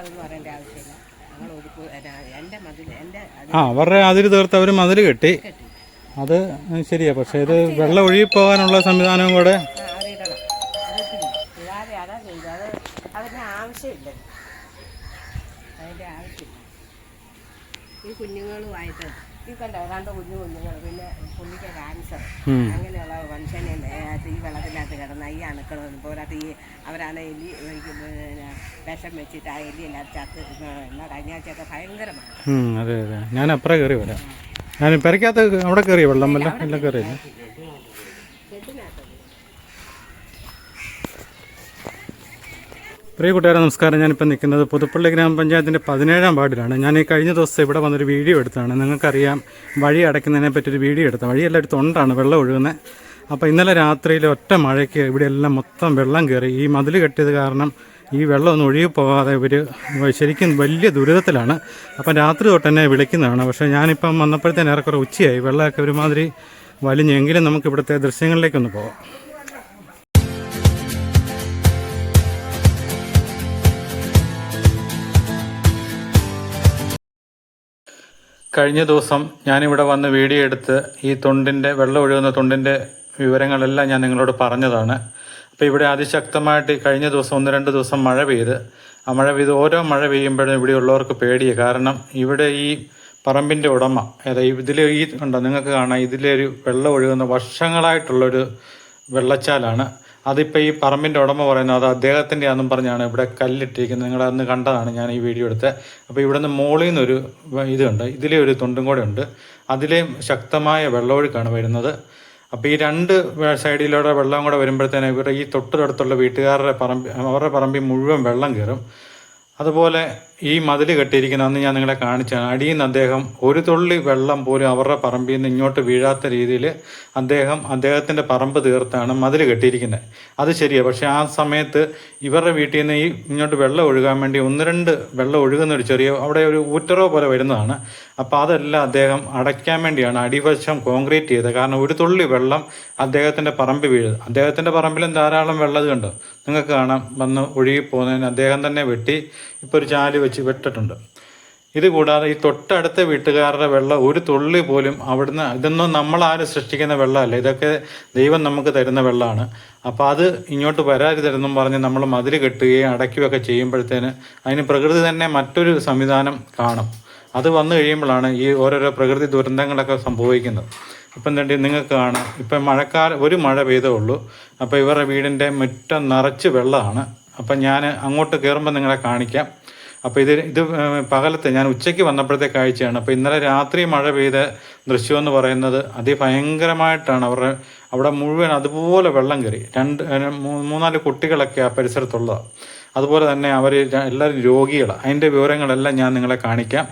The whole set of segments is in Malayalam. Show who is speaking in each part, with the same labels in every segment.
Speaker 1: അതൊന്നും പറയേണ്ട ആവശ്യമില്ല.
Speaker 2: അവരുടെ അതിര് തീർത്ത് അവർ മതിൽ കെട്ടി, അത് ശരിയാ. പക്ഷെ ഇത് വെള്ളം ഒഴുകിപ്പോകാനുള്ള സംവിധാനവും കൂടെ
Speaker 1: ഈ കുഞ്ഞുങ്ങളുമായിട്ട് ഈ കണ്ടോ 2 കുഞ്ഞുങ്ങൾ, പിന്നെ പുള്ളിക്ക് ക്യാൻസർ, അങ്ങനെയുള്ള മനുഷ്യനെ ഈ വെള്ളത്തിനകത്ത് കിടന്ന ഈ അണുക്കളൊന്നും പോരാത്ത ഈ അവരാണ് എലി വിഷം വെച്ചിട്ട് ആ എലി എല്ലാം ചത്ത് എന്നാൽ കഴിഞ്ഞ ആഴ്ചയൊക്കെ ഭയങ്കരമാണ്.
Speaker 2: അതെ അതെ, ഞാൻ അപ്പുറം കയറി വരാം. ഞാൻ പെരക്കകത്ത് അവിടെ കയറിയ വെള്ളം എല്ലാം കയറിയില്ല. പ്രിയ കൂട്ടുകാരെ നമസ്കാരം. ഞാനിപ്പോൾ നിൽക്കുന്നത് പുതുപ്പള്ളി ഗ്രാമപഞ്ചായത്തിൻ്റെ 17-ാം വാർഡിലാണ്. ഞാൻ ഈ കഴിഞ്ഞ ദിവസം ഇവിടെ വന്നൊരു വീഡിയോ എടുത്താണ്. നിങ്ങൾക്കറിയാം, വഴി അടയ്ക്കുന്നതിനെ പറ്റിയൊരു വീഡിയോ എടുത്ത വഴിയെല്ലാം എടുത്തുകൊണ്ടാണ് വെള്ളം ഒഴുകുന്നത്. അപ്പോൾ ഇന്നലെ രാത്രിയിൽ ഒറ്റ മഴയ്ക്ക് ഇവിടെയെല്ലാം മൊത്തം വെള്ളം കയറി. ഈ മതിൽ കെട്ടിയത് കാരണം ഈ വെള്ളമൊന്നും ഒഴുകി പോകാതെ ഇവർ ശരിക്കും വലിയ ദുരിതത്തിലാണ്. അപ്പം രാത്രി തൊട്ട് തന്നെ വിളിക്കുന്നതാണ്. പക്ഷേ ഞാനിപ്പം വന്നപ്പോഴത്തേന് ഏറെക്കുറെ ഉച്ചയായി. വെള്ളമൊക്കെ ഒരുമാതിരി വലിഞ്ഞെങ്കിലും നമുക്ക് ഇവിടുത്തെ ദൃശ്യങ്ങളിലേക്കൊന്ന് പോകാം. കഴിഞ്ഞ ദിവസം ഞാനിവിടെ വന്ന് വീഡിയോ എടുത്ത് ഈ വെള്ളം ഒഴുകുന്ന തൊണ്ടിൻ്റെ വിവരങ്ങളെല്ലാം ഞാൻ നിങ്ങളോട് പറഞ്ഞതാണ്. അപ്പോൾ ഇവിടെ അതിശക്തമായിട്ട് കഴിഞ്ഞ ദിവസം 1-2 ദിവസം മഴ പെയ്ത്, ആ മഴ പെയ്ത് ഓരോ മഴ പെയ്യുമ്പോഴും ഇവിടെയുള്ളവർക്ക് പേടിയാണ്. കാരണം ഇവിടെ ഈ പറമ്പിൻ്റെ ഉടമ, അതായത് ഇതിൽ ഈ ഉണ്ടോ നിങ്ങൾക്ക് കാണാം, ഇതിലൊരു വെള്ളം ഒഴുകുന്ന വർഷങ്ങളായിട്ടുള്ളൊരു വെള്ളച്ചാലാണ്. അതിപ്പോൾ ഈ പറമ്പിൻ്റെ ഉടമ പറയുന്നത് അത് അദ്ദേഹത്തിൻ്റെ ആണെന്നും പറഞ്ഞാണ് ഇവിടെ കല്ലിട്ടിരിക്കുന്നത്. നിങ്ങളന്ന് കണ്ടതാണ് ഞാൻ ഈ വീഡിയോ എടുത്തത്. അപ്പോൾ ഇവിടെ നിന്ന് മുകളിൽ നിന്നൊരു ഇതുണ്ട്, ഇതിലെ ഒരു തൊണ്ടും കൂടെ ഉണ്ട്. അതിലേയും ശക്തമായ വെള്ളമൊഴുക്കാണ് വരുന്നത്. അപ്പോൾ ഈ 2 സൈഡിലൂടെ വെള്ളം കൂടെ വരുമ്പോഴത്തേന് ഇവരുടെ ഈ തൊട്ടടുത്തുള്ള വീട്ടുകാരുടെ അവരുടെ പറമ്പിൽ മുഴുവൻ വെള്ളം കയറും. അതുപോലെ ഈ മതിൽ കെട്ടിയിരിക്കുന്ന അന്ന് ഞാൻ നിങ്ങളെ കാണിച്ചാണ്. അടിയിൽ നിന്ന് അദ്ദേഹം ഒരു തുള്ളി വെള്ളം പോലും അവരുടെ പറമ്പിൽ നിന്ന് ഇങ്ങോട്ട് വീഴാത്ത രീതിയിൽ അദ്ദേഹത്തിൻ്റെ പറമ്പ് തീർത്താണ് മതിൽ കെട്ടിയിരിക്കുന്നത്. അത് ശരിയാണ്. പക്ഷേ ആ സമയത്ത് ഇവരുടെ വീട്ടിൽ നിന്ന് ഈ ഇങ്ങോട്ട് വെള്ളം ഒഴുകാൻ വേണ്ടി 1-2 വെള്ളം ഒഴുകുന്ന ഒരു ചെറിയ അവിടെ ഒരു ഊറ്ററോ പോലെ വരുന്നതാണ്. അപ്പോൾ അതെല്ലാം അദ്ദേഹം അടയ്ക്കാൻ വേണ്ടിയാണ് അടിവശം കോൺക്രീറ്റ് ചെയ്തത്. കാരണം ഒരു തുള്ളി വെള്ളം അദ്ദേഹത്തിൻ്റെ പറമ്പിൽ വീഴും. അദ്ദേഹത്തിൻ്റെ പറമ്പിലും ധാരാളം വെള്ളം കണ്ടോ നിങ്ങൾക്ക് കാണാം വന്ന് ഒഴുകിപ്പോകുന്നതിന് അദ്ദേഹം തന്നെ വെട്ടി ഇപ്പോൾ ഒരു ചാല് വെച്ച് വെട്ടിട്ടുണ്ട്. ഇത് കൂടാതെ ഈ തൊട്ടടുത്ത വീട്ടുകാരുടെ വെള്ളം ഒരു തുള്ളി പോലും അവിടുന്ന്, ഇതൊന്നും നമ്മളാരും സൃഷ്ടിക്കുന്ന വെള്ളമല്ല, ഇതൊക്കെ ദൈവം നമുക്ക് തരുന്ന വെള്ളമാണ്. അപ്പോൾ അത് ഇങ്ങോട്ട് വരാരുതെന്നും പറഞ്ഞ് നമ്മൾ മതിൽ കെട്ടുകയും അടയ്ക്കുകയൊക്കെ ചെയ്യുമ്പോഴത്തേന് അതിന് പ്രകൃതി തന്നെ മറ്റൊരു സംവിധാനം കാണും. അത് വന്നു കഴിയുമ്പോഴാണ് ഈ ഓരോരോ പ്രകൃതി ദുരന്തങ്ങളൊക്കെ സംഭവിക്കുന്നത്. ഇപ്പം എന്താ നിങ്ങൾക്ക് കാണാം, ഇപ്പം ഒരു മഴ പെയ്തേ ഉള്ളൂ. അപ്പോൾ ഇവരുടെ വീടിൻ്റെ മുറ്റം നിറച്ച് വെള്ളമാണ്. അപ്പം ഞാൻ അങ്ങോട്ട് കയറുമ്പോൾ നിങ്ങളെ കാണിക്കാം. അപ്പോൾ ഇത് പകലത്തെ ഞാൻ ഉച്ചയ്ക്ക് വന്നപ്പോഴത്തെ കാഴ്ചയാണ്. അപ്പോൾ ഇന്നലെ രാത്രി മഴ പെയ്ത ദൃശ്യമെന്ന് പറയുന്നത് അതിഭയങ്കരമായിട്ടാണ്. അവിടെ മുഴുവൻ അതുപോലെ വെള്ളം കയറി. 3-4 കുട്ടികളൊക്കെ ആ പരിസരത്തുള്ളതാണ്. അതുപോലെ തന്നെ അവർ എല്ലാവരും രോഗികളാണ്. അതിൻ്റെ വിവരങ്ങളെല്ലാം ഞാൻ നിങ്ങളെ കാണിക്കാം.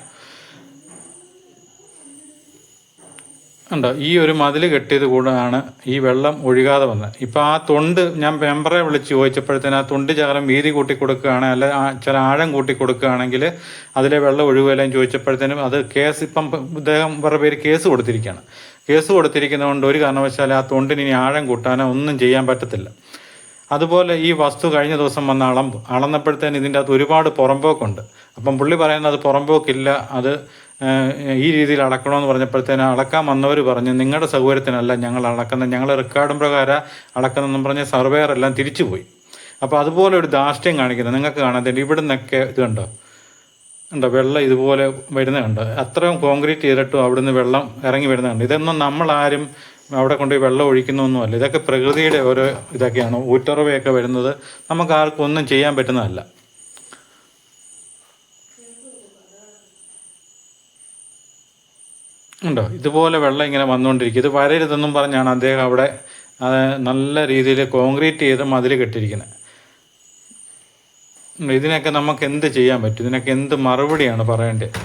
Speaker 2: ഉണ്ടോ, ഈ ഒരു മതിൽ കെട്ടിയത് കൂടാണ് ഈ വെള്ളം ഒഴുകാതെ വന്നത്. ഇപ്പോൾ ആ തൊണ്ട് ഞാൻ മെമ്പറെ വിളിച്ച് ചോദിച്ചപ്പോഴത്തേന് ആ തൊണ്ട് ചകലം വീതി കൂട്ടി കൊടുക്കുകയാണെങ്കിൽ, അല്ല ചില ആഴം കൂട്ടി കൊടുക്കുകയാണെങ്കിൽ അതിലെ വെള്ളം ഒഴുകുകയെല്ലാം ചോദിച്ചപ്പോഴത്തേനും അത് കേസ് ഇപ്പം ഇദ്ദേഹം വേറെ പേര് കേസ് കൊടുത്തിരിക്കുകയാണ്. കേസ് കൊടുത്തിരിക്കുന്നതുകൊണ്ട് ഒരു കാരണവശാലും ആ തൊണ്ടിന് ഇനി ആഴം കൂട്ടാനോ ഒന്നും ചെയ്യാൻ പറ്റത്തില്ല. അതുപോലെ ഈ വസ്തു കഴിഞ്ഞ ദിവസം വന്ന് അളന്നപ്പോഴത്തേന് ഇതിൻ്റെ അകത്ത് ഒരുപാട് പുറമ്പോക്കുണ്ട്. അപ്പം പുള്ളി പറയുന്നത് അത് പുറമ്പോക്കില്ല, അത് ഈ രീതിയിൽ അളക്കണമെന്ന് പറഞ്ഞപ്പോഴത്തേന് അളക്കാൻ വന്നവർ പറഞ്ഞു നിങ്ങളുടെ സൗകര്യത്തിനല്ല ഞങ്ങൾ അളക്കുന്നത്, ഞങ്ങൾ റെക്കോർഡും പ്രകാരം അളക്കുന്നതെന്നും പറഞ്ഞ് സർവേയറെല്ലാം തിരിച്ചു പോയി. അപ്പോൾ അതുപോലെ ഒരു ധാർഷ്ട്യം കാണിക്കുന്നത് നിങ്ങൾക്ക് കാണാൻ ഇവിടെ നിന്നൊക്കെ ഇത് കണ്ടോ വെള്ളം ഇതുപോലെ വരുന്നത് കണ്ടോ, അത്രയും കോൺക്രീറ്റ് ചെയ്തിട്ടും അവിടുന്ന് വെള്ളം ഇറങ്ങി വരുന്നുണ്ട്. ഇതൊന്നും നമ്മളാരും അവിടെ കൊണ്ടുപോയി വെള്ളം ഒഴിക്കുന്നൊന്നുമല്ല. ഇതൊക്കെ പ്രകൃതിയുടെ ഓരോ ഇതൊക്കെയാണ്. ഊറ്ററവയൊക്കെ വരുന്നത് നമുക്ക് ആർക്കും ഒന്നും ചെയ്യാൻ പറ്റുന്നതല്ല. ഉണ്ടോ, ഇതുപോലെ വെള്ളം ഇങ്ങനെ വന്നുകൊണ്ടിരിക്കും. ഇത് വരരുതെന്നും പറഞ്ഞാണ് അദ്ദേഹം അവിടെ നല്ല രീതിയിൽ കോൺക്രീറ്റ് ചെയ്ത് മതിൽ കെട്ടിയിരിക്കുന്നത്. ഇതിനൊക്കെ നമുക്ക് എന്ത് ചെയ്യാൻ പറ്റും? ഇതിനൊക്കെ എന്ത് മറുപടിയാണ് പറയേണ്ടത്?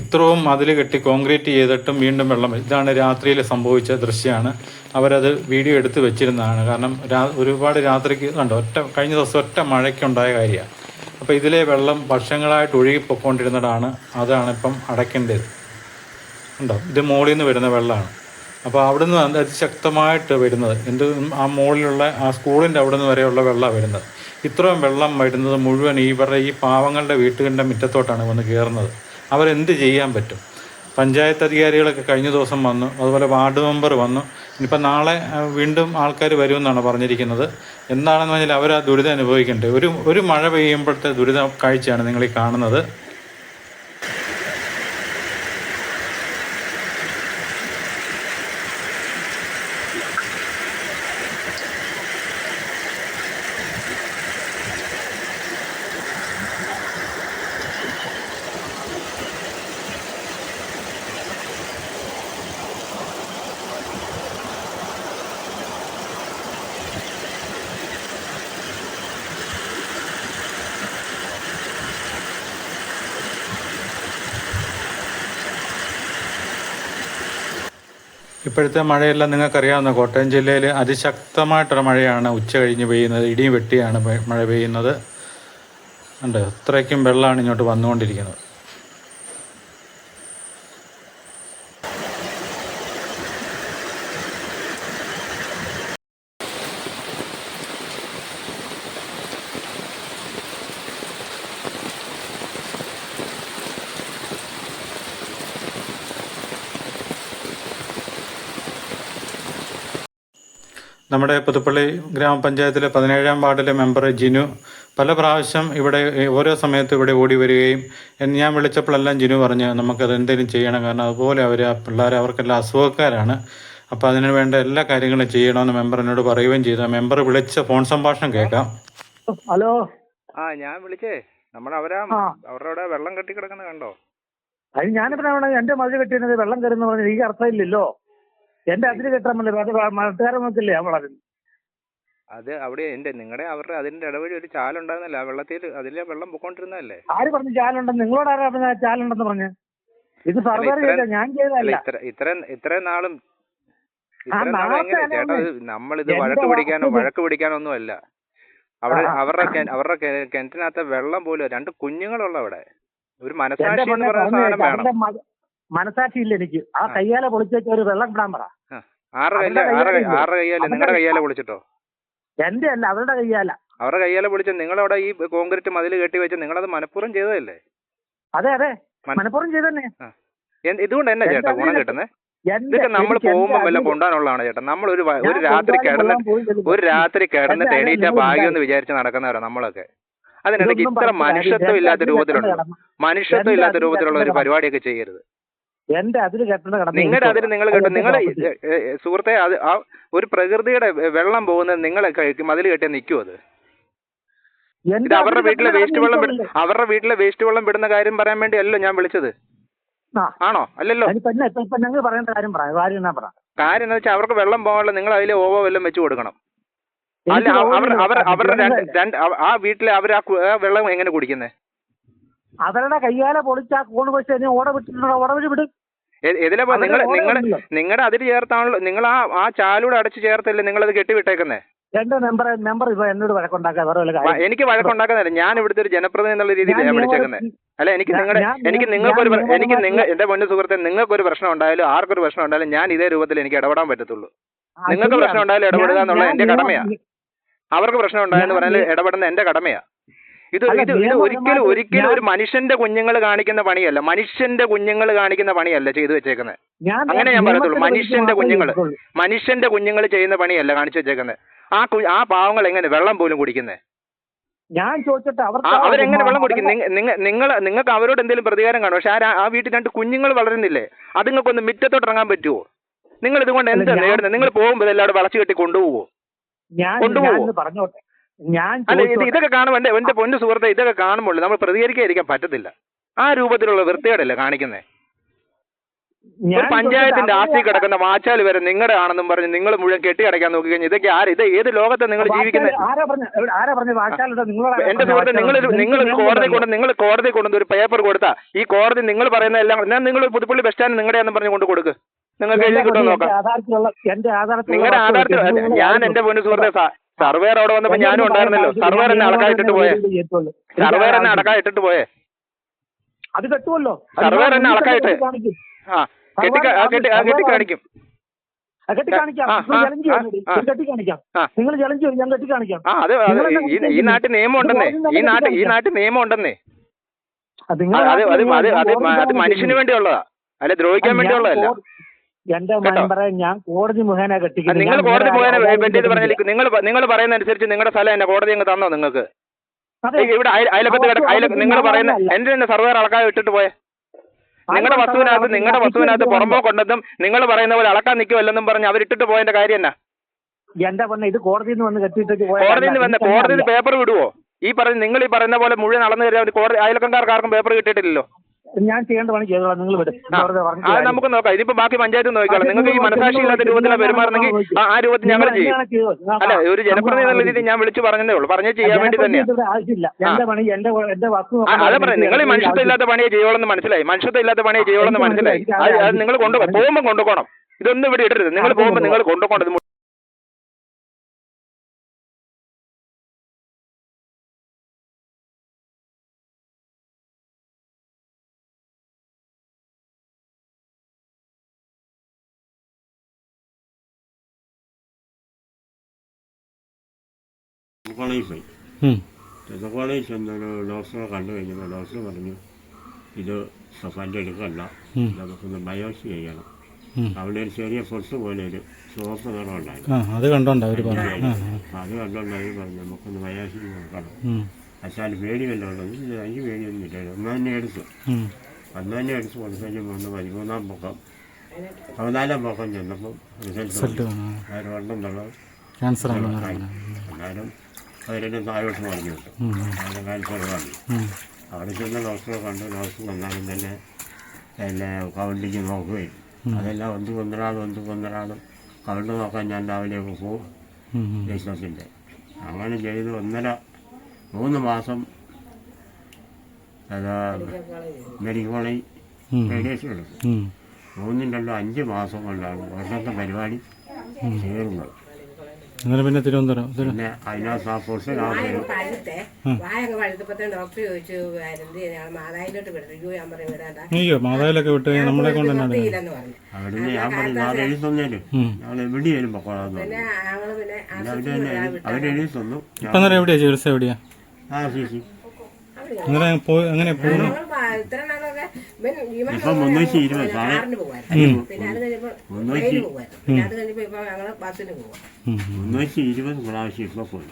Speaker 2: ഇത്രയും മതിൽ കെട്ടി കോൺക്രീറ്റ് ചെയ്തിട്ടും വീണ്ടും വെള്ളം. ഇതാണ് രാത്രിയിൽ സംഭവിച്ച ദൃശ്യമാണ്. അവരത് വീഡിയോ എടുത്ത് വെച്ചിരുന്നതാണ്. കാരണം ഒരുപാട് രാത്രിക്ക് കണ്ടോ, കഴിഞ്ഞ ദിവസം ഒറ്റ മഴയ്ക്കുണ്ടായ കാര്യമാണ്. അപ്പോൾ ഇതിലെ വെള്ളം വർഷങ്ങളായിട്ട് ഒഴുകിപ്പോയിക്കൊണ്ടിരുന്നതാണ്. അതാണ് ഇപ്പം അടയ്ക്കേണ്ടത്. ഉണ്ടോ, ഇത് മുകളിൽ നിന്ന് വരുന്ന വെള്ളമാണ്. അപ്പോൾ അവിടുന്ന് അതിശക്തമായിട്ട് വരുന്നത് ആ മുകളിലുള്ള ആ സ്കൂളിൻ്റെ അവിടുന്ന് വരെയുള്ള വെള്ളമാണ് വരുന്നത്. ഇത്രയും വെള്ളം വരുന്നത് മുഴുവൻ ഇവരുടെ ഈ പാവങ്ങളുടെ വീട്ടുകളുടെ മുറ്റത്തോട്ടാണ് വന്ന് കയറുന്നത്. അവരെന്ത് ചെയ്യാൻ പറ്റും? പഞ്ചായത്ത് അധികാരികളൊക്കെ കഴിഞ്ഞ ദിവസം വന്നു, അതുപോലെ വാർഡ് മെമ്പർ വന്നു. ഇനിയിപ്പോൾ നാളെ വീണ്ടും ആൾക്കാർ വരുമെന്നാണ് പറഞ്ഞിരിക്കുന്നത്. എന്താണെന്ന് പറഞ്ഞാൽ അവർ ആ ദുരിതം അനുഭവിക്കേണ്ടത്. ഒരു മഴ പെയ്യുമ്പോഴത്തെ ദുരിത കാഴ്ചയാണ് നിങ്ങൾ ഈ കാണുന്നത്. ഇപ്പോഴത്തെ മഴയെല്ലാം നിങ്ങൾക്കറിയാവുന്ന കോട്ടയം ജില്ലയിൽ അതിശക്തമായിട്ടുള്ള മഴയാണ് ഉച്ച കഴിഞ്ഞ് പെയ്യുന്നത്. ഇടിയും വെട്ടിയാണ് മഴ പെയ്യുന്നത്. ഉണ്ട്, അത്രയ്ക്കും വെള്ളമാണ് ഇങ്ങോട്ട് വന്നുകൊണ്ടിരിക്കുന്നത്. നമ്മുടെ പുതുപ്പള്ളി ഗ്രാമപഞ്ചായത്തിലെ 17-ാം വാർഡിലെ മെമ്പർ ജിനു പല പ്രാവശ്യം ഇവിടെ ഓരോ സമയത്തും ഇവിടെ ഓടി വരികയും ഞാൻ വിളിച്ചപ്പോഴെല്ലാം ജിനു പറഞ്ഞ് നമുക്കത് എന്തെങ്കിലും ചെയ്യണം, കാരണം അതുപോലെ ആ പിള്ളേർ അവർക്കെല്ലാം അസുഖക്കാരാണ്, അപ്പോൾ അതിന് വേണ്ട എല്ലാ കാര്യങ്ങളും ചെയ്യണമെന്ന് മെമ്പർ എന്നോട് പറയുകയും ചെയ്തു. മെമ്പർ വിളിച്ച ഫോൺ സംഭാഷണം കേൾക്കാം.
Speaker 3: ഹലോ.
Speaker 4: ഞാൻ വിളിച്ചേ അവരുടെ വെള്ളം കെട്ടിക്കിടക്കുന്നത് കണ്ടോ?
Speaker 3: അത് ഞാനിവിടെ എന്റെ മതിൽ കെട്ടിയത് വെള്ളം കയറുന്ന പറഞ്ഞാൽ എനിക്ക് അർത്ഥമില്ലല്ലോ. എന്റെ അതിര് കെട്ടാൻ മറ്റുകാരം നോക്കില്ലേ നമ്മളത്.
Speaker 4: അത് അവിടെ അവരുടെ അതിന്റെ ഇടവഴി ഒരു ചാലുണ്ടായിരുന്നല്ലോ, ആ വെള്ളത്തിൽ അതിലെ വെള്ളം പൊക്കോണ്ടിരുന്നല്ലേ.
Speaker 3: ആര് പറഞ്ഞു ചാലുണ്ടെന്ന്? നിങ്ങളോട് ആരാ പറഞ്ഞ ചാലുണ്ടെന്ന് പറഞ്ഞ്? ഇത് സർക്കാർ ചെയ്ത, ഞാൻ ചെയ്തല്ല.
Speaker 4: ഇത്രയും നാളും എങ്ങനെ ചേട്ടാ? നമ്മളിത് വഴക്ക് പിടിക്കാനൊന്നും അല്ല. അവരുടെ കിണറ്റിനകത്തെ വെള്ളം പോലും 2 കുഞ്ഞുങ്ങളുള്ള അവിടെ ഒരു മനസാക്ഷി എന്ന് പറയുന്ന സാധനം വേണം.
Speaker 3: മനസാക്ഷിയില്ല എനിക്ക്. ആ കയ്യാലെ പൊളിച്ചേക്ക് ഒരു വെള്ളം ഇടാൻ പറ.
Speaker 4: ആരുടെ കയ്യാലെ? നിങ്ങളുടെ കയ്യാലെ പൊളിച്ചിട്ടോ?
Speaker 3: എന്റെ അല്ല, അവരുടെ കയ്യാല.
Speaker 4: അവരുടെ കയ്യാലെ പൊളിച്ച നിങ്ങളവിടെ ഈ കോൺക്രീറ്റ് മതിൽ കെട്ടി വെച്ച് നിങ്ങളത് മനഃപൂർവ്വം ചെയ്തതല്ലേ?
Speaker 3: അതെ മനഃപൂർവ്വം ചെയ്തന്നെ.
Speaker 4: ഇതുകൊണ്ട് എന്നാ ചേട്ടാ ഗുണം കിട്ടുന്നത്? ഇതൊക്കെ നമ്മൾ പോകുമ്പോൾ വല്ല കൊണ്ടാനുള്ളതാണ് ചേട്ടാ. നമ്മൾ ഒരു രാത്രി കിടന്നിട്ട് എണീറ്റ ഭാഗ്യം എന്ന് വിചാരിച്ച് നടക്കുന്നവരാ നമ്മളൊക്കെ. അതിനിടയ്ക്ക് ഇത്ര മനുഷ്യത്വം ഇല്ലാത്ത രൂപത്തിലുള്ള ഒരു പരിപാടിയൊക്കെ ചെയ്യരുത്. നിങ്ങളുടെ അതിന് നിങ്ങൾ കേട്ടോ, നിങ്ങൾ സുഹൃത്തെ, അത് ആ ഒരു പ്രകൃതിയുടെ വെള്ളം പോകുന്നത് നിങ്ങളെ മതിൽ കെട്ടിയാൽ നിൽക്കുമോ? അത് ഇത് അവരുടെ വീട്ടിലെ വേസ്റ്റ് വെള്ളം വിടുന്ന കാര്യം പറയാൻ വേണ്ടിയല്ലോ ഞാൻ വിളിച്ചത്. ആണോ? അല്ലല്ലോ. കാര്യം എന്ന് വെച്ചാൽ അവർക്ക് വെള്ളം പോകാനുള്ള നിങ്ങൾ അതിലെ ഓവോ വല്ലതും വെച്ച് കൊടുക്കണം. അല്ല, അവരുടെ ആ വീട്ടിലെ അവർ ആ വെള്ളം എങ്ങനെ കുടിക്കുന്നേ?
Speaker 3: അവരുടെ കയ്യാലെ പൊളിച്ച കോണ് വെച്ച് ഓട വഴി വിടും.
Speaker 4: എതിലെ നിങ്ങളുടെ അതിര് ചേർത്താണല്ലോ നിങ്ങൾ ആ ചാലൂടെ അടച്ച് ചേർത്തല്ലേ നിങ്ങളത് കെട്ടിവിട്ടേക്കുന്നേ?
Speaker 3: എന്റെ മെമ്പർ ഇപ്പൊ എന്നോട് വഴക്കുണ്ടാക്കാതെ.
Speaker 4: എനിക്ക് വഴക്കുണ്ടാക്കുന്നില്ല. ഞാൻ ഇവിടുത്തെ ഒരു ജനപ്രതിനിധി എന്നുള്ള രീതിയിൽ ഞാൻ വിളിച്ചേക്കുന്നത്. അല്ല, എന്റെ പൊന്നു സുഹൃത്തെ, നിങ്ങൾക്കൊരു പ്രശ്നം ഉണ്ടായാലും ആർക്കൊരു പ്രശ്നം ഉണ്ടായാലും ഞാൻ ഇതേ രൂപത്തിൽ എനിക്ക് ഇടപെടാൻ പറ്റത്തുള്ളൂ. നിങ്ങൾക്ക് പ്രശ്നം ഉണ്ടായാലും ഇടപെടുക എന്നുള്ള എന്റെ കടമയാ. അവർക്ക് പ്രശ്നം ഉണ്ടായെന്ന് പറഞ്ഞാൽ ഇടപെടുന്ന എന്റെ കടമയാ. ഇത് ഒരിക്കലും ഒരു മനുഷ്യന്റെ കുഞ്ഞുങ്ങൾ കാണിക്കുന്ന പണിയല്ല ചെയ്തു വെച്ചേക്കുന്നത്. അങ്ങനെ ഞാൻ പറയത്തുള്ളൂ. മനുഷ്യന്റെ കുഞ്ഞുങ്ങൾ ചെയ്യുന്ന പണിയല്ല കാണിച്ചു വെച്ചേക്കുന്നത്. ആ പാവങ്ങൾ എങ്ങനെ വെള്ളം പോലും കുടിക്കുന്നേ?
Speaker 3: ഞാൻ ചോദിച്ചിട്ട്
Speaker 4: അവരെങ്ങനെ വെള്ളം കുടിക്കും? നിങ്ങൾക്ക് അവരോട് എന്തെങ്കിലും പ്രതികാരം കാണും. പക്ഷെ ആ വീട്ടിൽ 2 കുഞ്ഞുങ്ങൾ വളരുന്നില്ലേ? അത് നിങ്ങൾക്കൊന്ന് മുറ്റത്തോട്ട് ഇറങ്ങാൻ പറ്റുമോ? നിങ്ങൾ ഇതുകൊണ്ട് എന്താ നേടുന്നത്? നിങ്ങൾ പോകുമ്പോൾ എല്ലാവരും വളച്ചു കെട്ടി കൊണ്ടുപോവോ? അല്ല, ഇതൊക്കെ കാണുമ്പോൾ എന്റെ പൊന്നു സുഹൃത്തെ, ഇതൊക്കെ കാണുമ്പോൾ നമ്മൾ പ്രതികരിക്കാതിരിക്കാൻ പറ്റത്തില്ല. ആ രൂപത്തിലുള്ള വൃത്തികേടല്ലേ കാണിക്കുന്നേ? ഒരു പഞ്ചായത്തിന്റെ ആസ്തി കിടക്കുന്ന വാച്ചാൽ വരെ നിങ്ങളുടെ ആണെന്നും പറഞ്ഞ് നിങ്ങൾ മുഴുവൻ കെട്ടി അടയ്ക്കാൻ നോക്കി കഴിഞ്ഞാൽ ഇതൊക്കെ ഇത് ഏത് ലോകത്തെ നിങ്ങൾ ജീവിക്കുന്നത്? എന്റെ സുഹൃത്തെ, നിങ്ങൾ കോടതി കൊണ്ടുവന്ന് ഒരു പേപ്പർ കൊടുത്താ ഈ കോടതി നിങ്ങൾ പറയുന്ന എല്ലാം നിങ്ങൾ പുതുപ്പള്ളി ബസ് സ്റ്റാൻഡ് നിങ്ങളുടെയാണെന്ന് പറഞ്ഞ് കൊണ്ട് കൊടുക്ക്. നിങ്ങൾക്ക് എഴുതി കിട്ടും നോക്കാം. നിങ്ങളുടെ ആധാരത്തിൽ ഞാൻ എന്റെ പൊന്നു സുഹൃത്തെ സർവേർ അവിടെ വന്നപ്പോ ഞാനും ഉണ്ടായിരുന്നല്ലോ. സർവേർ എന്നെ അടക്കായിട്ടിട്ട് പോയേ.
Speaker 3: അത് കെട്ടുമല്ലോ.
Speaker 4: സർവേർ എന്നെ അടക്കായിട്ട് കെട്ടി കാണിക്കും.
Speaker 3: കെട്ടി കാണിക്കാം. ചലഞ്ച് ചെയ്യുന്നത് കെട്ടി കാണിക്കാം. നിങ്ങൾ ചലഞ്ച് ചെയ്യും, ഞാൻ കെട്ടി കാണിക്കാം.
Speaker 4: ഈ നാട്ടിൽ നിയമം ഉണ്ടെന്നേ, ഈ നാട്ടിൽ നിയമം ഉണ്ടെന്നേ. അത് മനുഷ്യന് വേണ്ടിയുള്ളതാ, അല്ലെ ദ്രോഹിക്കാൻ വേണ്ടിയുള്ളതല്ല.
Speaker 3: എന്റെ മെമ്പറെ ഞാൻ കോടതി മുഖേന കെട്ടിക്കുന്നത്.
Speaker 4: നിങ്ങൾ കോടതി മുഖേന വേണ്ടിയത് പറഞ്ഞാൽ നിങ്ങൾ പറയുന്ന അനുസരിച്ച് നിങ്ങളുടെ സ്ഥലം എന്നെ കോടതി അങ്ങ് തന്നോ നിങ്ങൾക്ക്? ഇവിടെ അയലപ്പത്ത് നിങ്ങൾ പറയുന്ന എന്റെ തന്നെ സർവേർ അളക്കാൻ ഇട്ടിട്ട് പോയെ. നിങ്ങളുടെ വസ്തുവിനകത്ത് പുറമ്പോ കൊണ്ടതും നിങ്ങൾ പറയുന്ന പോലെ അളക്കാൻ നിൽക്കുമല്ലെന്നും പറഞ്ഞ് അവരിട്ടിട്ട് പോയതിന്റെ കാര്യം എന്നാ?
Speaker 3: എന്റെ പറഞ്ഞ ഇത് കോടതിയിൽ നിന്ന് വന്ന് കെട്ടിയിട്ട്
Speaker 4: കോടതിയിൽ പേപ്പർ വിടുവോ? നിങ്ങൾ ഈ പറയുന്ന പോലെ മുഴുവൻ അളന്നു തരാൻ കോടതി അയൽക്കാർക്ക് ആർക്കും പേപ്പർ കിട്ടിയിട്ടില്ലല്ലോ.
Speaker 3: ഞാൻ ചെയ്യേണ്ട പണി ചെയ്തോളാം, നിങ്ങൾ വിടും.
Speaker 4: അത് നമുക്ക് നോക്കാം. ഇതിപ്പോ ബാക്കി പഞ്ചായത്ത് നോക്കിക്കോളാം. നിങ്ങൾക്ക് ഈ മനസാക്ഷി ഇല്ലാത്ത രൂപത്തിലാണ് പെരുമാറുന്നെങ്കിൽ ആ രൂപത്തിൽ ഞങ്ങൾ ചെയ്യും. അല്ല, ഒരു ജനപ്രതിനിധി എന്നുള്ള രീതിയിൽ ഞാൻ വിളിച്ചു പറഞ്ഞതേ ഉള്ളൂ, പറഞ്ഞേ ചെയ്യാൻ വേണ്ടി തന്നെയാണ്. അതെ പറയാം, നിങ്ങൾ ഈ മനുഷ്യത്വം ഇല്ലാത്ത പണിയെ ചെയ്യുള്ളൂ മനസ്സിലായി. മനുഷ്യത്വം ഇല്ലാത്ത പണിയെ ചെയ്യുള്ളൂ മനസ്സിലായി. അത് നിങ്ങൾ പോകുമ്പോൾ കൊണ്ടുപോകണം. ഇതൊന്നും ഇവിടെ ഇടരുത്. നിങ്ങൾ പോകുമ്പോൾ നിങ്ങൾ കൊണ്ടുപോകണം.
Speaker 5: കോളേജിൽ പോയി. കോളേജിൽ ചെന്നൊരു ഡോക്ടറെ കണ്ടു കഴിഞ്ഞപ്പോൾ ഡോക്ടർ പറഞ്ഞു ഇത് സഫാൻ്റെ എടുക്കല്ല, നമുക്കൊന്ന് ബയോപ്സി ചെയ്യണം. അവിടെ ഒരു ചെറിയ പൊട്ട് പോലെ ഒരു ചുവപ്പ് നിറം ഉണ്ടായിരുന്നു.
Speaker 2: അത് കണ്ടോണ്ട് അവർ പറഞ്ഞു
Speaker 5: നമുക്കൊന്ന് ബയോപ്സി നോക്കണം. പക്ഷേ പേടി വല്ലതും ഉള്ളത് എനിക്ക് പേടിയൊന്നും ഇല്ല. അന്ന് തന്നെ എടുത്തു കൊടുത്തു കഴിഞ്ഞപ്പോൾ 13-ാം പൊക്കം 14-ാം പൊക്കം ചെന്നപ്പം റിസൾട്ട് വയറുവെള്ളം
Speaker 2: ക്യാൻസർ
Speaker 5: എന്നാലും അവരെന്നെ താഴോട്ട് പറഞ്ഞു വിട്ടു. ക്യാൻസർ പറഞ്ഞു. അവിടെ ചെന്ന ഡോക്ടറെ കണ്ട് ഡോക്ടർ വന്നാലും തന്നെ എന്നെ കൗണ്ടിക്ക് നോക്കുകയും അതെല്ലാം ഒന്നുകൊന്നൊരാളും കൗണ്ട് നോക്കാൻ ഞാൻ രാവിലെ പോകും ദേശത്തിൻ്റെ. അങ്ങനെ ചെയ്ത് 3 മാസം മെഡിക്കൽ കോളേജ് റേഡിയേഷൻ എടുത്തു. 3-5 മാസം കൊണ്ടാണ് വർഷത്തെ പരിപാടി തീർന്നത്.
Speaker 2: പിന്നെ തിരുവനന്തപുരം
Speaker 5: പിന്നെ അതിനകത്ത് ആ പൊസിഷൻ
Speaker 1: ഡോക്ടർ ചോദിച്ചു മാതായിലോട്ട് വിടും. ഞാൻ പറഞ്ഞു വിടാണ്ട.
Speaker 2: അയ്യോ, മാതായിലൊക്കെ വിട്ട് നമ്മളെ കൊണ്ട് തന്നെ
Speaker 5: അവിടെ ഞാൻ പറഞ്ഞു നാളെ എഴുതി തന്നേലും ഞങ്ങൾ എവിടെ വരും പൊക്കോളാന്ന് അവരെഴുതി തന്നു.
Speaker 2: ഇപ്പം എവിടെയാ ചികിത്സ? എവിടെയാ? അങ്ങനെ പോകുന്നു.
Speaker 5: ഇപ്പം 320 പ്രാവശ്യം ഇപ്പൊ പോയി.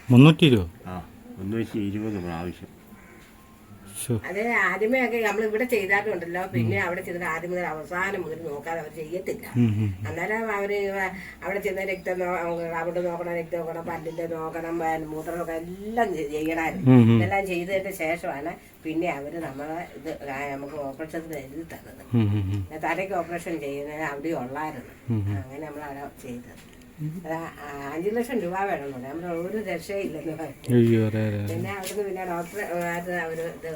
Speaker 2: 320?
Speaker 5: ആ, 320 പ്രാവശ്യം.
Speaker 1: അത് ആദ്യമേ ഒക്കെ നമ്മൾ ഇവിടെ ചെയ്താലുണ്ടല്ലോ, പിന്നെ അവിടെ ചെന്നിട്ട് ആദ്യം മുതൽ അവസാനം മുതൽ നോക്കാതെ അവർ ചെയ്യത്തില്ല. അന്നേരം അവര് അവിടെ ചെന്ന രക്തം അവിടെ നോക്കണം, രക്തം നോക്കണം, പല്ലിന്റെ നോക്കണം, മൂത്രം നോക്കണം, എല്ലാം ചെയ്യണമായിരുന്നു. ഇതെല്ലാം ചെയ്തതിന്റെ ശേഷമാണ് പിന്നെ അവര് നമ്മളെ ഇത് നമുക്ക് ഓപ്പറേഷത്തിന് എഴുതി തന്നത്. തലയ്ക്ക് ഓപ്പറേഷൻ ചെയ്യുന്നത് അവിടെ ഉള്ളായിരുന്നു. അങ്ങനെ നമ്മളവിടെ ചെയ്തത്. 5 ലക്ഷം രൂപ വേണമെന്നുണ്ട്. നമ്മൾ ഒരു രക്ഷയില്ലെന്ന് പറഞ്ഞു. പിന്നെ അവിടുന്ന് പിന്നെ ഡോക്ടർ അവര് അവിടുന്ന്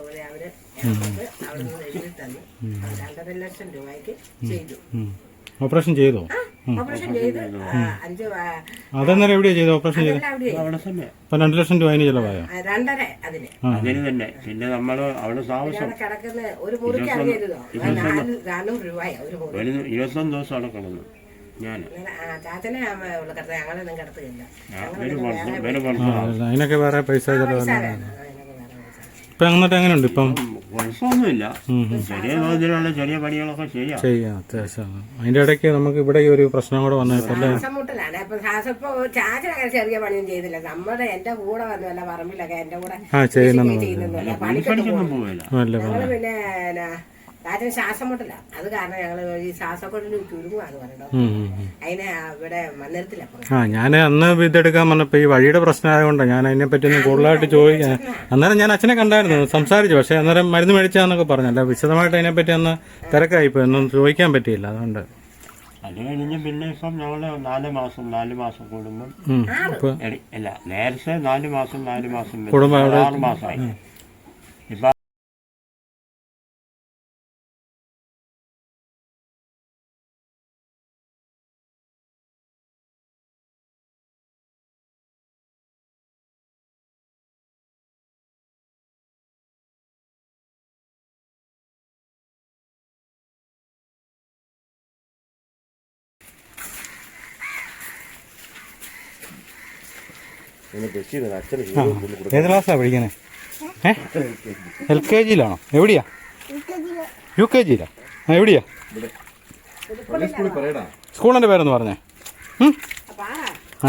Speaker 1: എഴുതി തന്നു. 2.5 ലക്ഷം രൂപയ്ക്ക് ചെയ്തു.
Speaker 2: ഓപ്പറേഷൻ ചെയ്തോ?
Speaker 1: ഓപ്പറേഷൻ ചെയ്ത് 5
Speaker 2: അതെന്നാലും എവിടെയാ ചെയ്തത്? ഓപ്പറേഷൻ ചെയ്ത് 2 ലക്ഷം രൂപ അതിന് ചിലവായോ?
Speaker 1: 2.5 അതിന്
Speaker 5: തന്നെ. പിന്നെ നമ്മള് അവിടെ താമസം
Speaker 1: കിടക്കുന്ന ഒരു മുറിക്ക് അറിയരുതോ 400 രൂപയോ ഒരു മുറി.
Speaker 5: 21 ദിവസം അവിടെ കിടന്നു.
Speaker 1: ചാച്ചനെ ഞങ്ങളൊന്നും കിടത്തുകയില്ല.
Speaker 2: അതിനൊക്കെ വേറെ പൈസ ഇപ്പൊ എന്നിട്ട് എങ്ങനെയുണ്ട്? ഇപ്പം
Speaker 5: കുഴപ്പമൊന്നുമില്ല. ചെറിയ തോതിലുള്ള ചെറിയ പണികളൊക്കെ ചെയ്യാം
Speaker 2: അത്യാവശ്യം. അതിന്റെ ഇടയ്ക്ക് നമുക്ക് ഇവിടെ ഒരു പ്രശ്നം കൂടെ വന്നതല്ലേ?
Speaker 1: ശ്വാസമുട്ടലാണ്. ഇപ്പൊ ചാച്ചനങ്ങനെ ചെറിയ പണിയും ചെയ്തില്ല. നമ്മുടെ എന്റെ കൂടെ വന്നല്ല പറമ്പിലൊക്കെ എന്റെ കൂടെ ചെയ്യുന്നില്ല. പണിക്കൊന്നും പോവില്ല. പിന്നെ ചാച്ചന് ശ്വാസമുട്ടല. അത് കാരണം ഞങ്ങള് ഈ ശ്വാസക്കൊട്ടിന് ചുരുങ്ങുവാന്ന് പറയണോ. അതിനെ ഇവിടെ മന്ദിരത്തില.
Speaker 2: ഞാൻ അന്ന് ഇതെടുക്കാൻ പറഞ്ഞപ്പോ ഈ വഴിയുടെ പ്രശ്നമായതുകൊണ്ട് ഞാൻ അതിനെ പറ്റി ഒന്ന് കൂടുതലായിട്ട് ചോദിക്കാൻ. അന്നേരം ഞാൻ അച്ഛനെ കണ്ടായിരുന്നു, സംസാരിച്ചു. പക്ഷെ അന്നേരം മരുന്ന് മേടിച്ചാന്നൊക്കെ പറഞ്ഞല്ല. വിശദമായിട്ട് അതിനെപ്പറ്റി ഒന്ന് തിരക്കായിപ്പോ ഒന്നും ചോദിക്കാൻ പറ്റിയില്ല. അതുകൊണ്ട്
Speaker 5: അത് കഴിഞ്ഞ് പിന്നെ ഇപ്പം ഞങ്ങള് 4 മാസം കൂടുമ്പോൾ അല്ല, നേരത്തെ 4 മാസം
Speaker 2: കുടുംബം
Speaker 5: 6 മാസമായി. ഇപ്പൊ ഒന്ന് ടെസ്റ്റ് ചെയ്തത് അച്ഛന്
Speaker 2: ഏത് ക്ലാസ്സാണ് പഠിക്കുന്നത്? LKG എവിടെയാ? UKG എവിടെയാ? സ്കൂളിൻ്റെ പേരൊന്ന് പറഞ്ഞേ.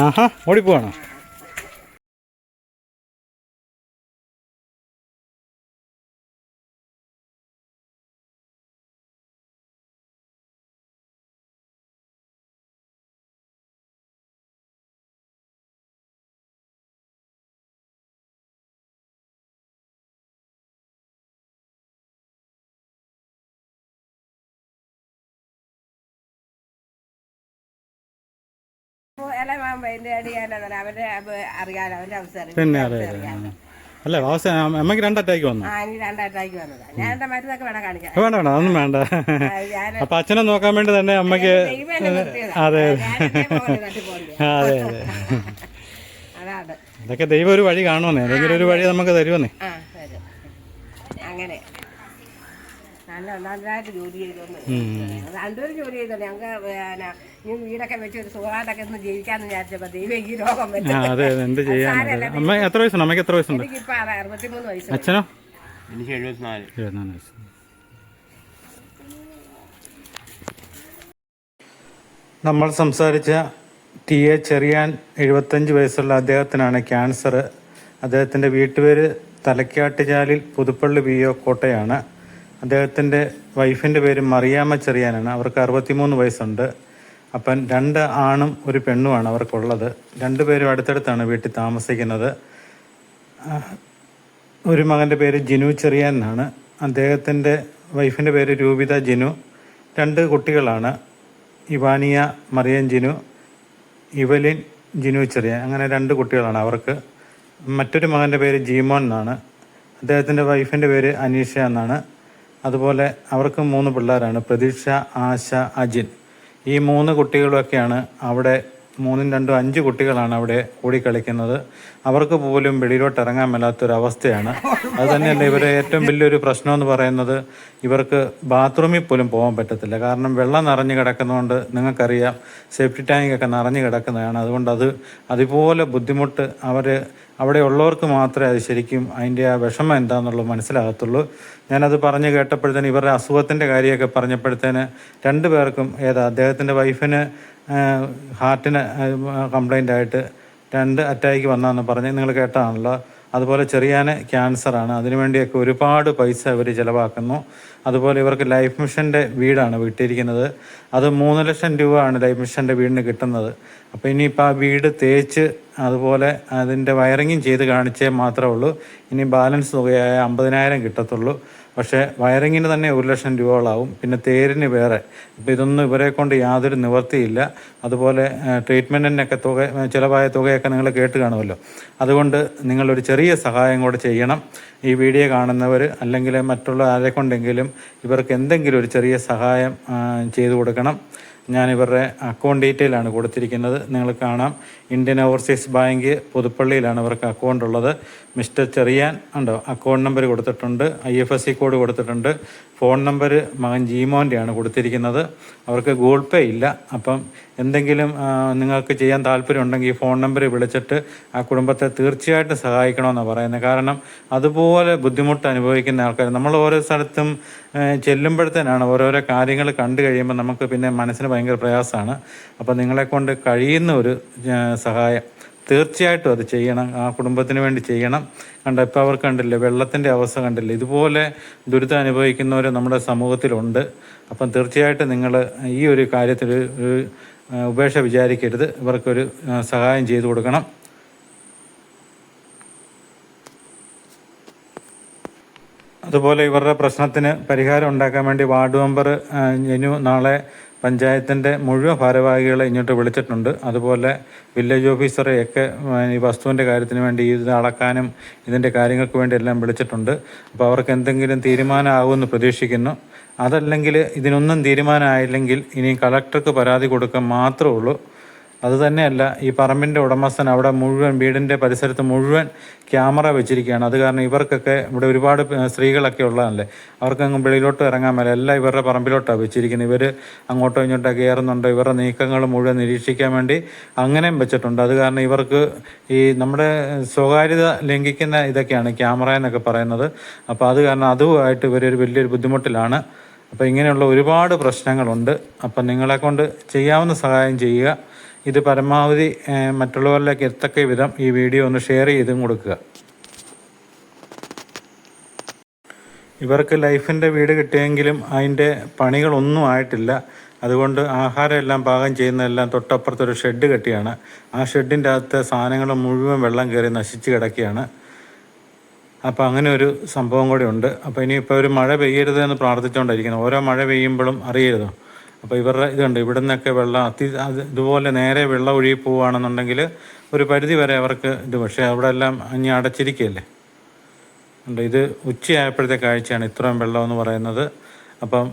Speaker 2: ആഹാ, ഓടിപ്പോവാണോ?
Speaker 1: അവരുടെ അറിയാലോ, അവരുടെ അവസ്ഥ
Speaker 2: പിന്നെ അല്ല അവസ്ഥ അമ്മയ്ക്ക് 2 അറ്റാക്ക് വന്നു.
Speaker 1: എനിക്ക് 2 അറ്റാക്ക് വന്നതാ. ഞാൻ എന്റെ മരുന്നൊക്കെ വേണം കാണിക്കാം.
Speaker 2: വേണ്ട അതൊന്നും വേണ്ട. അപ്പൊ അച്ഛനെ നോക്കാൻ വേണ്ടി തന്നെ അമ്മയ്ക്ക്. അതെ അതെ അതൊക്കെ ദൈവം ഒരു വഴി കാണുമെന്നേ, ഏതെങ്കിലും ഒരു വഴി നമുക്ക് തരുമെന്നേ.
Speaker 1: അങ്ങനെ നല്ലതായിട്ട് ജോലി ചെയ്തോന്ന് 2 പേരും ജോലി ചെയ്തോ. ഞങ്ങൾക്ക് വീടൊക്കെ വെച്ച് ഒരു സുഖമായിട്ടൊക്കെ ഒന്ന് ജീവിക്കാന്ന് വിചാരിച്ചപ്പോ ദൈവം ഈ രോഗം വെച്ചു.
Speaker 2: അതെ എന്ത് ചെയ്യാൻ. അമ്മ എത്ര വയസ്സുണ്ട്? അമ്മയ്ക്ക് എത്ര വയസ്സുണ്ട്?
Speaker 1: എനിക്കിപ്പോ 63 വയസ്സ്.
Speaker 2: അച്ഛനോ?
Speaker 5: എനിക്ക് 74
Speaker 2: വയസ്സ്. നമ്മൾ സംസാരിച്ച TA ചെറിയാൻ 75 വയസ്സുള്ള അദ്ദേഹത്തിനാണ് ക്യാൻസർ. അദ്ദേഹത്തിൻ്റെ വീട്ടുപേര് തലക്കാട്ടുചാലിൽ പുതുപ്പള്ളി PO കോട്ടയാണ്. അദ്ദേഹത്തിൻ്റെ വൈഫിൻ്റെ പേര് മറിയാമ്മ ചെറിയാനാണ്. അവർക്ക് 63 വയസ്സുണ്ട്. അപ്പം 2 ആണും ഒരു പെണ്ണുമാണ് അവർക്കുള്ളത്. 2 പേരും അടുത്തടുത്താണ് വീട്ടിൽ താമസിക്കുന്നത്. ഒരു മകൻ്റെ പേര് ജിനു ചെറിയാൻ എന്നാണ്. അദ്ദേഹത്തിൻ്റെ വൈഫിൻ്റെ പേര് രൂപിത ജിനു. 2 കുട്ടികളാണ്, ഇവാനിയ മറിയൻ ജിനു, ഇവലിൻ ജിനു ചെറിയാൻ. അങ്ങനെ 2 കുട്ടികളാണ് അവർക്ക്. മറ്റൊരു മകൻ്റെ പേര് ജീമോൻ എന്നാണ്. അദ്ദേഹത്തിൻ്റെ വൈഫിൻ്റെ പേര് അനീഷ എന്നാണ്. അതുപോലെ അവർക്ക് 3 പിള്ളേരാണ്, പ്രതീക്ഷ, ആശ, അജിൻ. ഈ 3 കുട്ടികളൊക്കെയാണ് അവിടെ. 3ഉം 2ഉം 5 കുട്ടികളാണ് അവിടെ ഓടിക്കളിക്കുന്നത്. അവർക്ക് പോലും വെളിയിലോട്ട് ഇറങ്ങാൻ മേലാത്തൊരവസ്ഥയാണ്. അതുതന്നെയല്ല ഇവരെ ഏറ്റവും വലിയൊരു പ്രശ്നമെന്ന് പറയുന്നത് ഇവർക്ക് ബാത്റൂമിൽ പോലും പോകാൻ പറ്റത്തില്ല. കാരണം വെള്ളം നിറഞ്ഞു കിടക്കുന്നതുകൊണ്ട് നിങ്ങൾക്കറിയാം, സേഫ്റ്റി ടാങ്കൊക്കെ നിറഞ്ഞു കിടക്കുന്നതാണ്. അതുകൊണ്ട് അതുപോലെ ബുദ്ധിമുട്ട് അവിടെ ഉള്ളവർക്ക് മാത്രമേ അത് ശരിക്കും അതിൻ്റെ ആ വിഷമം എന്താണെന്നുള്ളത് മനസ്സിലാകത്തുള്ളൂ. ഞാനത് പറഞ്ഞ് കേട്ടപ്പോഴത്തേന് ഇവരുടെ അസുഖത്തിൻ്റെ കാര്യമൊക്കെ പറഞ്ഞപ്പോഴത്തേന് 2 പേർക്കും അദ്ദേഹത്തിൻ്റെ വൈഫിന് ഹാർട്ടിന് കംപ്ലൈൻ്റ് ആയിട്ട് 2 അറ്റാക്ക് വന്നതെന്ന് പറഞ്ഞ് നിങ്ങൾ കേട്ടതാണല്ലോ. അതുപോലെ ചെറിയാന് ക്യാൻസറാണ്. അതിനുവേണ്ടിയൊക്കെ ഒരുപാട് പൈസ ഇവർ ചിലവാക്കുന്നു. അതുപോലെ ഇവർക്ക് ലൈഫ് മിഷൻ്റെ വീടാണ് വിട്ടിരിക്കുന്നത്. അത് 3 ലക്ഷം രൂപയാണ് ലൈഫ് മിഷൻ്റെ വീടിന് കിട്ടുന്നത്. അപ്പോൾ ഇനിയിപ്പോൾ ആ വീട് തേച്ച് അതുപോലെ അതിൻ്റെ വയറിങ്ങും ചെയ്ത് കാണിച്ചേ മാത്രമേ ഉള്ളൂ ഇനി ബാലൻസ് തുകയായ 50,000 കിട്ടത്തുള്ളൂ. പക്ഷേ വയറിങ്ങിന് തന്നെ 1 ലക്ഷം രൂപകളാവും. പിന്നെ തേരിന് വേറെ. ഇപ്പോൾ ഇതൊന്നും ഇവരെ കൊണ്ട് യാതൊരു നിവൃത്തിയില്ല. അതുപോലെ ട്രീറ്റ്മെൻറ്റിനൊക്കെ ചിലവായ തുകയൊക്കെ നിങ്ങൾ കേട്ട് കാണുമല്ലോ. അതുകൊണ്ട് നിങ്ങളൊരു ചെറിയ സഹായം കൂടെ ചെയ്യണം. ഈ വീഡിയോ കാണുന്നവർ അല്ലെങ്കിൽ മറ്റുള്ള ആരെക്കൊണ്ടെങ്കിലും ഇവർക്ക് എന്തെങ്കിലും ഒരു ചെറിയ സഹായം ചെയ്തു കൊടുക്കണം. ഞാൻ ഇവരുടെ അക്കൗണ്ട് ഡീറ്റെയിലാണ് കൊടുത്തിരിക്കുന്നത്. നിങ്ങൾ കാണാം, ഇന്ത്യൻ ഓവർസീസ് ബാങ്ക് പുതുപ്പള്ളിയിലാണ് ഇവർക്ക് അക്കൗണ്ട് ഉള്ളത്. മിസ്റ്റർ ചെറിയാൻ ഉണ്ടോ, അക്കൗണ്ട് നമ്പർ കൊടുത്തിട്ടുണ്ട്, IFSC കോഡ് കൊടുത്തിട്ടുണ്ട്. ഫോൺ നമ്പർ മകൻ ജീമോൻ്റെയാണ് കൊടുത്തിരിക്കുന്നത്. അവർക്ക് ഗൂഗിൾ പേ ഇല്ല. അപ്പം എന്തെങ്കിലും നിങ്ങൾക്ക് ചെയ്യാൻ താല്പര്യമുണ്ടെങ്കിൽ ഈ ഫോൺ നമ്പർ വിളിച്ചിട്ട് ആ കുടുംബത്തെ തീർച്ചയായിട്ടും സഹായിക്കണമെന്നാണ് പറയുന്നത്. കാരണം അതുപോലെ ബുദ്ധിമുട്ട് അനുഭവിക്കുന്ന ആൾക്കാർ നമ്മൾ ഓരോ സ്ഥലത്തും ചെല്ലുമ്പോഴത്തേനാണ് ഓരോരോ കാര്യങ്ങൾ കണ്ടു കഴിയുമ്പോൾ നമുക്ക് പിന്നെ മനസ്സിന് ഭയങ്കര പ്രയാസമാണ്. അപ്പോൾ നിങ്ങളെക്കൊണ്ട് കഴിയുന്ന ഒരു സഹായം തീർച്ചയായിട്ടും അത് ചെയ്യണം. ആ കുടുംബത്തിന് വേണ്ടി ചെയ്യണം. ഇപ്പോൾ അവർക്ക് കണ്ടില്ലേ വെള്ളത്തിൻ്റെ അവസ്ഥ കണ്ടില്ലേ. ഇതുപോലെ ദുരിതം അനുഭവിക്കുന്നവർ നമ്മുടെ സമൂഹത്തിലുണ്ട്. അപ്പം തീർച്ചയായിട്ടും നിങ്ങൾ ഈ ഒരു കാര്യത്തിൽ ഒരു ഉപേക്ഷ വിചാരിക്കരുത്. ഇവർക്കൊരു സഹായം ചെയ്തു കൊടുക്കണം. അതുപോലെ ഇവരുടെ പ്രശ്നത്തിന് പരിഹാരം ഉണ്ടാക്കാൻ വേണ്ടി വാർഡ് മെമ്പർ ജനു നാളെ പഞ്ചായത്തിൻ്റെ മുഴുവൻ ഭാരവാഹികളെ ഇങ്ങോട്ട് വിളിച്ചിട്ടുണ്ട്. അതുപോലെ വില്ലേജ് ഓഫീസറെയൊക്കെ ഈ വസ്തുവിൻ്റെ കാര്യത്തിന് വേണ്ടി ഇത് അളക്കാനും ഇതിൻ്റെ കാര്യങ്ങൾക്ക് വേണ്ടി എല്ലാം വിളിച്ചിട്ടുണ്ട്. അപ്പോൾ അവർക്ക് എന്തെങ്കിലും തീരുമാനമാകുമെന്ന് പ്രതീക്ഷിക്കുന്നു. അതല്ലെങ്കിൽ ഇതിനൊന്നും തീരുമാനമായില്ലെങ്കിൽ ഇനി കളക്ടർക്ക് പരാതി കൊടുക്കാൻ മാത്രമേ ഉള്ളൂ. അതുതന്നെയല്ല, ഈ പറമ്പിൻ്റെ ഉടമസ്ഥൻ അവിടെ മുഴുവൻ വീടിൻ്റെ പരിസരത്ത് മുഴുവൻ ക്യാമറ വെച്ചിരിക്കുകയാണ്. അത് കാരണം ഇവർക്കൊക്കെ ഇവിടെ ഒരുപാട് സ്ത്രീകളൊക്കെ ഉള്ളതല്ലേ, അവർക്കങ്ങ് വെളിയിലോട്ട് ഇറങ്ങാൻ മേല, എല്ലാം ഇവരുടെ പറമ്പിലോട്ടാണ് വെച്ചിരിക്കുന്നത്. ഇവർ അങ്ങോട്ടോ ഇങ്ങോട്ടോ കയറുന്നുണ്ടോ, ഇവരുടെ നീക്കങ്ങൾ മുഴുവൻ നിരീക്ഷിക്കാൻ വേണ്ടി അങ്ങനെയും വെച്ചിട്ടുണ്ട്. അത് കാരണം ഇവർക്ക് ഈ നമ്മുടെ സ്വകാര്യത ലംഘിക്കുന്ന ഇതൊക്കെയാണ് ക്യാമറ എന്നൊക്കെ പറയുന്നത്. അപ്പോൾ അത് കാരണം അതുമായിട്ട് ഇവരൊരു വലിയൊരു ബുദ്ധിമുട്ടിലാണ്. അപ്പോൾ ഇങ്ങനെയുള്ള ഒരുപാട് പ്രശ്നങ്ങളുണ്ട്. അപ്പം നിങ്ങളെക്കൊണ്ട് ചെയ്യാവുന്ന സഹായം ചെയ്യുക. ഇത് പരമാവധി മറ്റുള്ളവരിലേക്ക് എത്തക്ക വിധം ഈ വീഡിയോ ഒന്ന് ഷെയർ ചെയ്തും കൊടുക്കുക. ഇവർക്ക് ലൈഫിൻ്റെ വീട് കിട്ടിയെങ്കിലും അതിൻ്റെ പണികളൊന്നും ആയിട്ടില്ല. അതുകൊണ്ട് ആഹാരം എല്ലാം പാകം ചെയ്യുന്നതെല്ലാം തൊട്ടപ്പുറത്തൊരു ഷെഡ് കെട്ടിയാണ്. ആ ഷെഡിൻ്റെ അകത്തെ സാധനങ്ങൾ മുഴുവൻ വെള്ളം കയറി നശിച്ച് കിടക്കുകയാണ്. അപ്പോൾ അങ്ങനെ ഒരു സംഭവം കൂടെ ഉണ്ട്. അപ്പോൾ ഇനിയിപ്പോൾ ഒരു മഴ പെയ്യരുത് എന്ന് പ്രാർത്ഥിച്ചുകൊണ്ടിരിക്കുന്നു. ഓരോ മഴ പെയ്യുമ്പോഴും അറിയരുതോ. അപ്പോൾ ഇവരുടെ ഇതുണ്ട്, ഇവിടെ നിന്നൊക്കെ വെള്ളം ഇതുപോലെ നേരെ വെള്ളം ഒഴുകി പോവുകയാണെന്നുണ്ടെങ്കിൽ ഒരു പരിധി വരെ അവർക്ക് ഇത്, പക്ഷേ അവിടെ എല്ലാം ഇനി അടച്ചിരിക്കുകയല്ലേ ഉണ്ട്. ഇത് ഉച്ചയായപ്പോഴത്തെ കാഴ്ചയാണ് ഇത്രയും വെള്ളമെന്ന് പറയുന്നത്. അപ്പം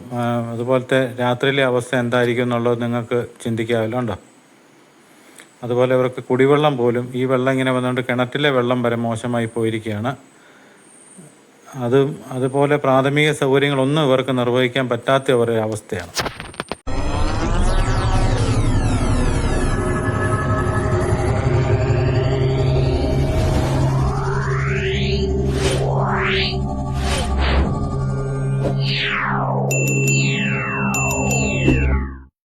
Speaker 2: അതുപോലത്തെ രാത്രിയിലെ അവസ്ഥ എന്തായിരിക്കും എന്നുള്ളത് നിങ്ങൾക്ക് ചിന്തിക്കാമല്ലോ ഉണ്ടോ. അതുപോലെ ഇവർക്ക് കുടിവെള്ളം പോലും, ഈ വെള്ളം ഇങ്ങനെ വന്നുകൊണ്ട് കിണറ്റിലെ വെള്ളം വരെ മോശമായി പോയിരിക്കുകയാണ്. അതുപോലെ പ്രാഥമിക സൗകര്യങ്ങളൊന്നും ഇവർക്ക് നിർവഹിക്കാൻ പറ്റാത്ത ഒരു അവസ്ഥയാണ്.
Speaker 6: Yeah.